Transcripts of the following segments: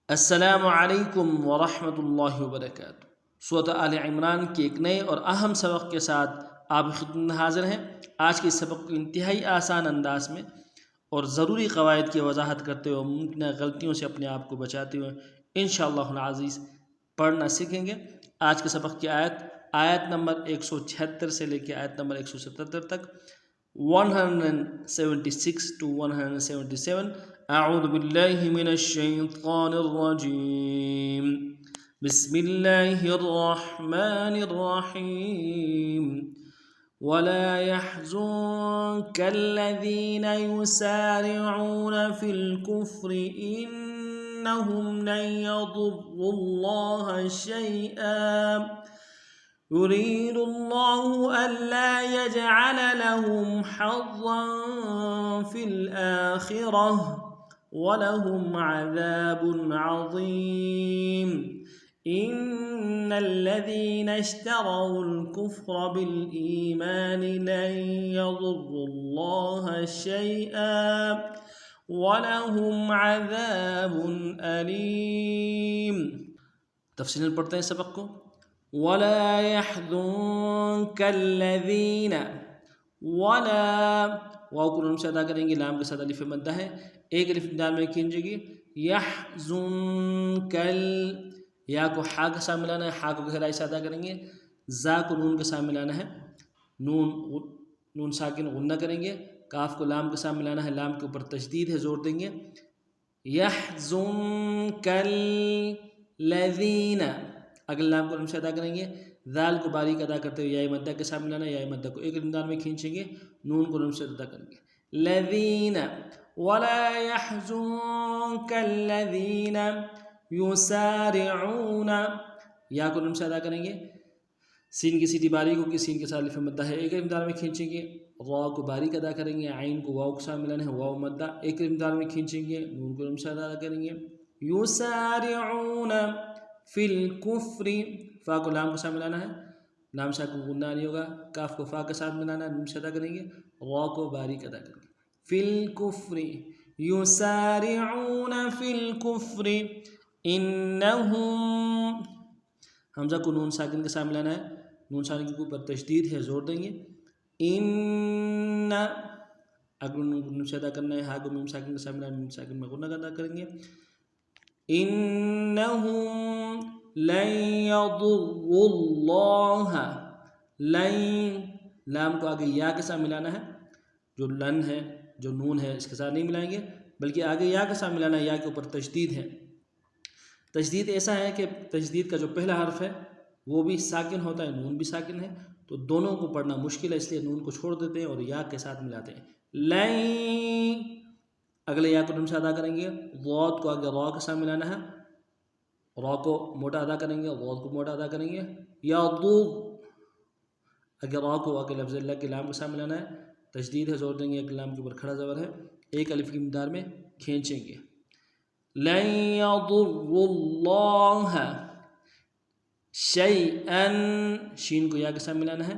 السلام علیکم ورحمۃ اللہ وبرکاتہ۔ سورۃ آل عمران کے ایک نئے اور اہم سبق کے ساتھ آپ کی خدمت میں حاضر ہیں۔ آج کے سبق کو انتہائی آسان انداز میں اور ضروری قواعد کی وضاحت کرتے ہوئے ممکنہ غلطیوں سے اپنے آپ کو بچاتے ہوئے انشاءاللہ العزیز پڑھنا سیکھیں گے۔ آج کے سبق کی آیت نمبر 176 سے لے کے آیت نمبر 177 تک، 176 to 177۔ اعوذ باللہ من الشیطان الرجیم، بسم اللہ الرحمن الرحیم۔ ولا يحزنك الذين يسارعون في الكفر إنهم لن يضروا الله شيئا يريد الله ألا يجعل لهم حظا في الآخرة ولهم عذاب عظيم۔ إن الذين اشتروا الكفر بالإيمان لن يضروا الله شيئا ولهم عذاب أليم۔ تفصیل پڑھتے ہیں سبق کو۔ ولا يحزنك الذين، ولا واو کو نون سے ادا کریں گے، لام کے ساتھ الف مدہ ہے، ایک الف دال میں کھینچے گی۔ يحزنك، یا کو حا کے ساتھ ملانا ہے، حا کو گہرائی سے ادا کریں گے، زا کو نون کے ساتھ ملانا ہے، نون ساکن غنہ کریں گے، کاف کو لام کے ساتھ ملانا ہے، لام کے اوپر تشدید ہے، زور دیں گے۔ يحزنك الذين، اگلے لام کو نون سے ادا کریں گے، ذال کو باریک ادا کرتے ہوئے یا مدہ کے ساتھ ملانا ہے، یا مدہ کو ایک انداز میں کھینچیں گے، نون کو نون سے ادا کریں گے۔ الذین، ولا يحزنك الذین یسارعون، یا کو نون سے ادا کریں گے، سین کی سیٹی باریک ہوگی، سین کے ساتھ الف مدہ ہے، ایک انداز میں کھینچیں گے، را کو باریک ادا کریں گے، عین کو واو کے ساتھ ملانا ہے، واو مدہ ایک انداز میں کھینچیں گے، نون کو نون سے ادا کریں گے۔ یسارعون فی الکفر، فا کو لام کے ساتھ ملانا ہے، لام سا کو غنہ نہیں ہوگا، کاف کو فا کے ساتھ ملانا ہے، نون سے ادا کریں گے، را کو باریک ادا کریں گے۔ فی الکفر، یسارعون فی الکفر، انہم، حمزہ کو نون ساکن کے ساتھ ملانا ہے، نون ساکن کے اوپر تشدید ہے، زور دیں گے۔ ان، اگر نون سے ادا کرنا ہے، ہا کو نون ساکن کے ساتھ ملانا ہے، نون ساکن میں غنہ ادا کریں گے۔ انہم لن یضروا اللہ، لن، لام کو آگے یا کے ساتھ ملانا ہے، جو لن ہے، جو نون ہے، اس کے ساتھ نہیں ملائیں گے، بلکہ آگے یا کے ساتھ ملانا ہے، یا کے اوپر تشدید ہے۔ تشدید ایسا ہے کہ تشدید کا جو پہلا حرف ہے وہ بھی ساکن ہوتا ہے، نون بھی ساکن ہے، تو دونوں کو پڑھنا مشکل ہے، اس لیے نون کو چھوڑ دیتے ہیں اور یا کے ساتھ ملاتے ہیں۔ لن، اگلے یا کو نون سے ادا کریں گے، ضاد کو آگے را کے ساتھ ملانا ہے، را کو موٹا ادا کریں گے، ضاد کو موٹا ادا کریں گے۔ یا ضو، اگر را کو آگے لفظ اللہ کے لام کے ساتھ ملانا ہے، تشدید ہے، زور دیں گے، ایک لام کے اوپر کھڑا زبر ہے، ایک الف کی مقدار میں کھینچیں گے۔ لن یضروا اللہ شیئا، شین کو یا کے ساتھ ملانا ہے،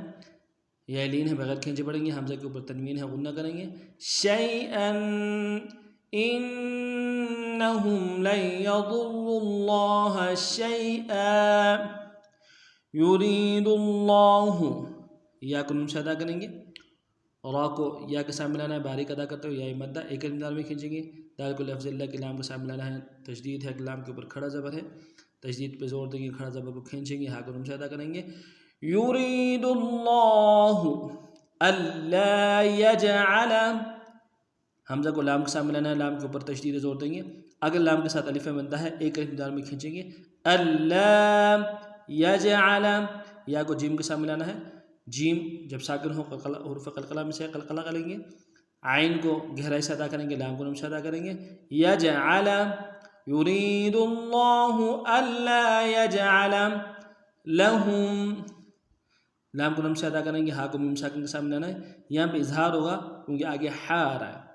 یا لین ہے، بغیر کھینچے پڑیں گے، حمزہ کے اوپر تنوین ہے، غنہ کریں گے۔ شیئا انہم لن یضروا اللہ شیئا یرید اللہ، یا کو نون سے ادا کریں گے، را کو یا کے ساتھ ملانا ہے، باریک ادا کرتے ہوئے یا مدہ ایک انداز میں کھینچیں گے، دال کو لفظ اللہ کے لام کے ساتھ ملانا ہے، تشدید ہے، لام کے اوپر کھڑا زبر ہے، تشدید پہ زور دیں گے، کھڑا زبر کو کھینچیں گے، ہا کو نون سے ادا کریں گے۔ یرید اللہ الا یجعل، حمزہ کو لام کے ساتھ ملانا ہے، لام کے اوپر تشدید زور دیں گے، اگر لام کے ساتھ الف مدہ ہے، ایک انداز میں کھینچیں گے۔ الا یجعل، یا کو جیم کے ساتھ ملانا ہے، جیم جب ساکن ہو حروف قلقلہ میں سے قلقلہ کریں گے، عین کو گہرائی سے ادا کریں گے، لام کو نون سے ادا کریں گے۔ یجعل، یرید اللہ الا یجعل لہم، لام کو نون سے ادا کریں گے، ہا کو میم ساکن کے ساتھ ملانا ہے، یہاں پہ اظہار ہوگا کیونکہ آگے حا آ رہا ہے۔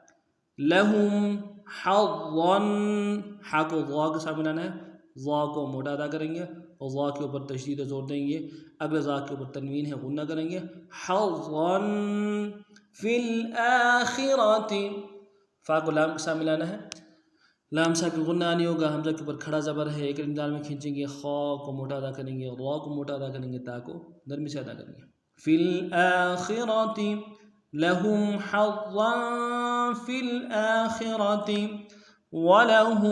لہم حظا، حا کو ضا کے ساتھ ملانا ہے، ضا کو موٹا ادا کریں گے اور ضا کے اوپر تشدید زور دیں گے، اگلے ضا کے اوپر تنوین ہے، غنہ کریں گے۔ حظا فی الآخرۃ، فا کو لام کے ساتھ ملانا ہے، لام ساکن غنہ نہیں ہوگا، حمزہ کے اوپر کھڑا زبر ہے، ایک امداد میں کھینچیں گے، خا کو موٹا ادا کریں گے، را کو موٹا ادا کریں گے، تا کو نرمی سے ادا کریں گے. فی الآخرۃ لہم حظا فی الآخرۃ ولہم،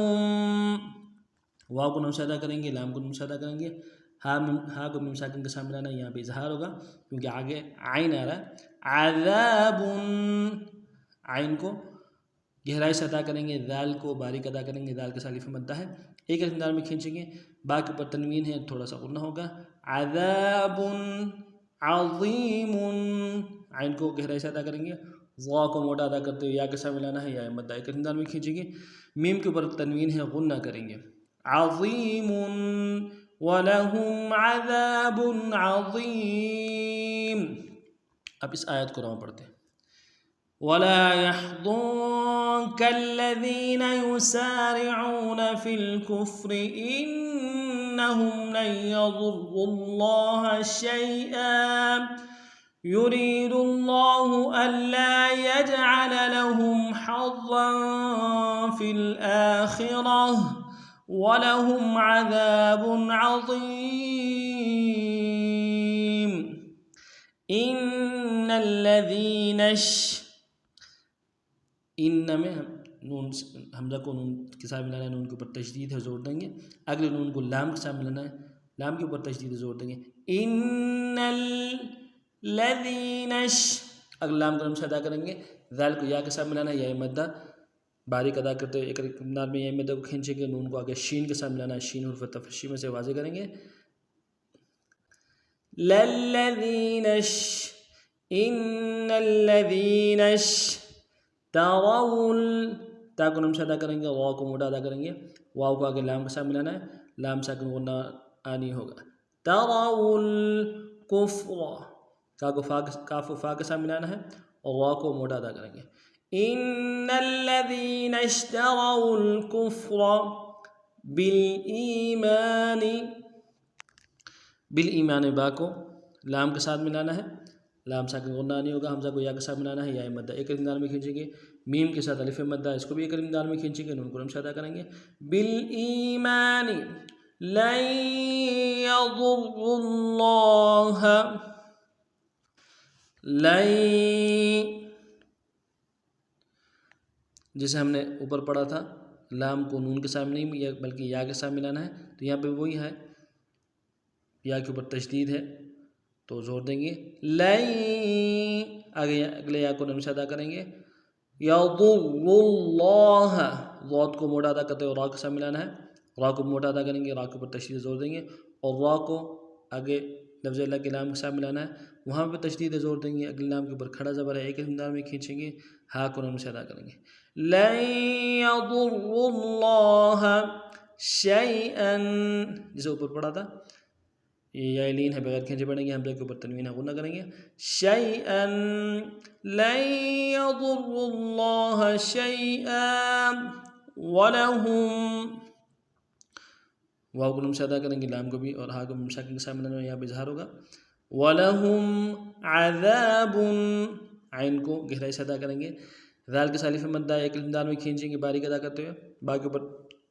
واو کو نون سے ادا کریں گے، لام کو نون سے ادا کریں گے، ہا کو میم ساکن کے ساتھ ملانا ہے، یہاں پہ اظہار ہوگا کیونکہ آگے عین آ رہا ہے. عذاب، عین کو گہرائی سے ادا کریں گے، ذال کو باریک ادا کریں گے، ذال کے ساتھ الف مدہ ہے، ایک انداز میں کھینچیں گے، با کے اوپر تنوین ہے، تھوڑا سا غنہ ہوگا. عذاب عظیم، عین کو گہرائی سے ادا کریں گے، ضا کو موٹا ادا کرتے ہوئے یا کے ساتھ ملانا ہے، یا مدہ ایک انداز میں کھینچیں گے، میم کے اوپر تنوین ہے، غنہ کریں گے. عظیم وَلَهُمْ عَذَابٌ عَظِيمٌ. اب اس آیت کو رواں پڑھتے ہیں. وَلَا يَحْزُنكَ الَّذِينَ يُسَارِعُونَ فِي الْكُفْرِ إِنَّهُمْ لَن يَضُرُّوا اللَّهَ شَيْئًا يُرِيدُ اللَّهُ أَلَّا يَجْعَلَ لَهُمْ حَظًّا فِي الْآخِرَةِ وَلَهُمْ عَذَابٌ عَظِيمٌ. إِنَّ الَّذِينَ ان میں نون حمزہ کو نون کے ساتھ ملانا ہے، نون کے اوپر تشدید ہے، زور دیں گے. اگلے نون کو لام کے ساتھ ملانا ہے، لام کے اوپر تشدید ہے، زور دیں گے. ان الذین، اگلے لام کو نون سے ادا کریں گے، ذال کو یا کے ساتھ ملانا ہے، یا مدہ باریک ادا کرتے ہوئے ایک انداز میں یا مدہ کو کھینچیں گے، نون کو آگے شین کے ساتھ ملانا ہے، شین حرف تفخیم میں سے واضح کریں گے. للذین، ان الذین ترون، تا کو نون سے ادا کریں گے، واو کو موٹا ادا کریں گے، واو کو آگے لام کے ساتھ ملانا ہے، لام ساکن غنہ آنی ہوگا. ترون الکفر، کاف و فا کے ساتھ ملانا ہے، اور واو کو موٹا ادا کریں گے. ان الذین اشتروا الکفر بالایمان، بالایمان با کو لام کے ساتھ ملانا ہے، لام ساکن غنہ نہیں ہوگا، حمزہ کو یا کے ساتھ ملانا ہے، یا مدہ ایک انداز میں کھینچیں گے، میم کے ساتھ الف مدہ اس کو بھی ایک انداز میں کھینچیں گے، نون کو نون سے ادا کریں گے. بالایمان لن یضروا اللہ، لن، جسے ہم نے اوپر پڑھا تھا لام کو نون کے ساتھ نہیں بلکہ یا کے ساتھ ملانا ہے، تو یہاں پہ وہی ہے، یا کے اوپر تشدید ہے تو زور دیں گے. لن، آگے اگلے یا کو نون سے ادا کریں گے. یضر اللہ، ضاد کو موٹا ادا کرتے ہوئے را کے ساتھ ملانا ہے، را کو موٹا ادا کریں گے، را کے اوپر تشدید زور دیں گے، اور را کو آگے لفظ اللہ کے لام کے ساتھ ملانا ہے، وہاں پہ تشدید زور دیں گے، اگلے لام کے اوپر کھڑا زبر ہے، ایک انداز میں کھینچیں گے، ہا کو نون سے ادا کریں گے. لن یضر اللہ شیئا، جسے اوپر پڑھا تھا یہ لین ہے، بغیر کھینچے پڑھیں گے، حمزہ کے اوپر تنوین ہے، غنہ کریں گے. شیئا لن یضر اللہ شیئا ولہم، واو کو نون سے ادا کریں گے، لام کو بھی، اور ہا کو مساکن کے ساتھ ملانا ہے، یہاں پہ اظہار ہوگا. وَلَهُمْ عَذَابٌ، عین کو گہرائی سے ادا کریں گے، ذال کے سالف مدہ ایک انداز میں کھینچیں گے باریک ادا کرتے ہوئے، با کے اوپر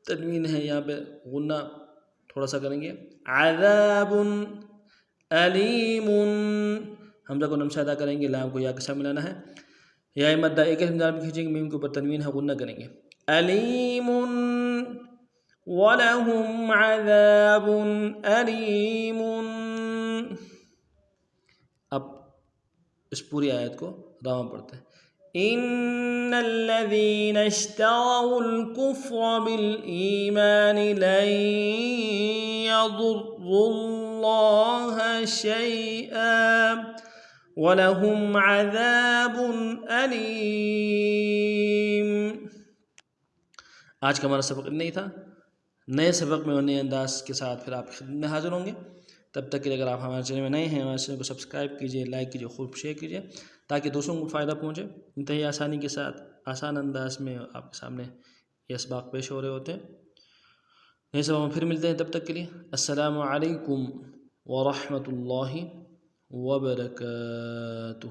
تنوین ہے، یہاں پہ غنہ تھوڑا سا کریں گے. عذاب علیم، حمزہ کو نون سے ادا کریں گے، لام کو یا کے ساتھ ملانا ہے، یا مدہ ایک انداز میں کھینچیں گے، میم کے اوپر تنوین ہے، غنہ کریں گے. علیم وَلَهُمْ عَذَابٌ أَلِيمٌ. اب اس پوری آیت کو رواں پڑھتے ہیں. ان الذین اشتروا الکفر بالایمان لن یضروا اللہ شیئا ولہم عذاب علیم. آج کا ہمارا سبق اتنا ہی تھا. نئے سبق میں اور نئے انداز کے ساتھ پھر آپ کی خدمت میں حاضر ہوں گے. تب تک کے لیے اگر آپ ہمارے چینل میں نئے ہیں، ہمارے چینل کو سبسکرائب کیجیے، لائک کیجیے، خوب شیئر کیجیے تاکہ دوسروں کو فائدہ پہنچے. انتہائی آسانی کے ساتھ آسان انداز میں آپ کے سامنے یہ اسباق پیش ہو رہے ہوتے ہیں. نئے سبق میں پھر ملتے ہیں، تب تک کے لیے السلام علیکم ورحمۃ اللہ وبرکاتہ.